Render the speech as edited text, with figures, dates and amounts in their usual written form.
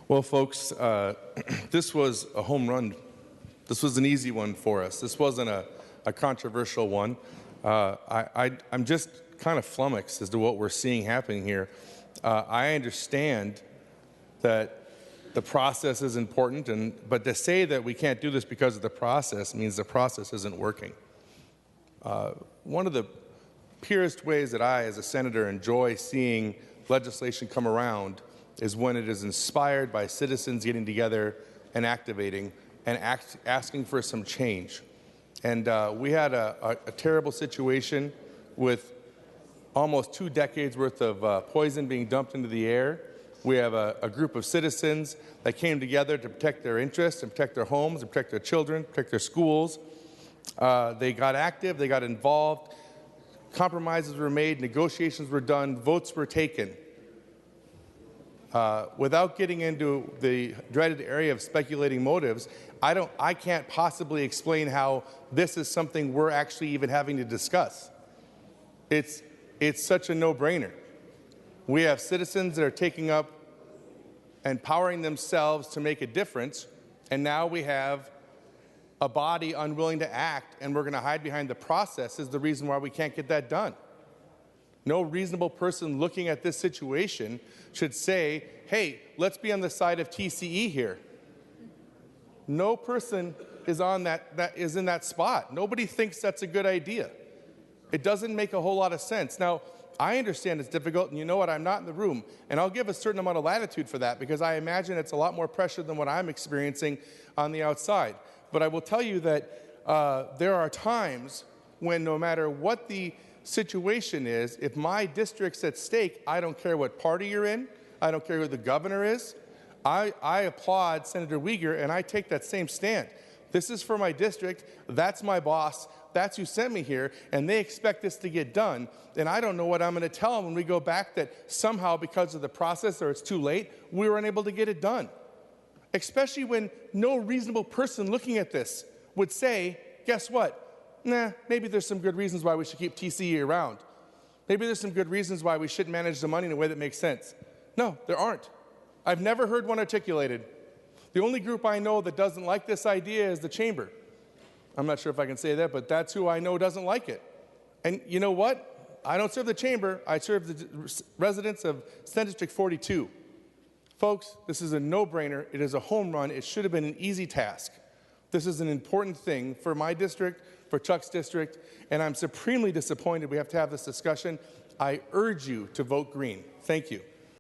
Well, folks, this was a home run. This was an easy one for us. This wasn't a controversial one. I'm just kind of flummoxed as to what we're seeing happening here. I understand that the process is important, but to say that we can't do this because of the process means the process isn't working. One of the purest ways that I, as a senator, enjoy seeing legislation come around is when it is inspired by citizens getting together and activating and asking for some change. And we had a terrible situation with almost 2 decades worth of poison being dumped into the air. We have a group of citizens that came together to protect their interests and protect their homes and protect their children, protect their schools. They got active, they got involved, compromises were made, negotiations were done, votes were taken. Without getting into the dreaded area of speculating motives, I can't possibly explain how this is something we're actually even having to discuss. It's such a no-brainer. We have citizens that are taking up and empowering themselves to make a difference, and now we have a body unwilling to act, and we're going to hide behind the process is the reason why we can't get that done. No reasonable person looking at this situation should say, hey, let's be on the side of TCE here. No person is in that spot. Nobody thinks that's a good idea. It doesn't make a whole lot of sense. Now, I understand it's difficult, and you know what, I'm not in the room, and I'll give a certain amount of latitude for that because I imagine it's a lot more pressure than what I'm experiencing on the outside. But I will tell you that there are times when no matter what the situation is, if my district's at stake, I don't care what party you're in, I don't care who the governor is. I applaud Senator Uyghur, and I take that same stand. This is for my district, that's my boss, that's who sent me here, and they expect this to get done, and I don't know what I'm going to tell them when we go back that somehow because of the process or it's too late, we were unable to get it done. Especially when no reasonable person looking at this would say, guess what? Nah, maybe there's some good reasons why we should keep TCE around. Maybe there's some good reasons why we should manage the money in a way that makes sense. No, there aren't. I've never heard one articulated. The only group I know that doesn't like this idea is the chamber. I'm not sure if I can say that, but that's who I know doesn't like it. And you know what? I don't serve the chamber. I serve the residents of Senate District 42. Folks, this is a no-brainer. It is a home run. It should have been an easy task. This is an important thing for my district, for Chuck's district, and I'm supremely disappointed we have to have this discussion. I urge you to vote green. Thank you.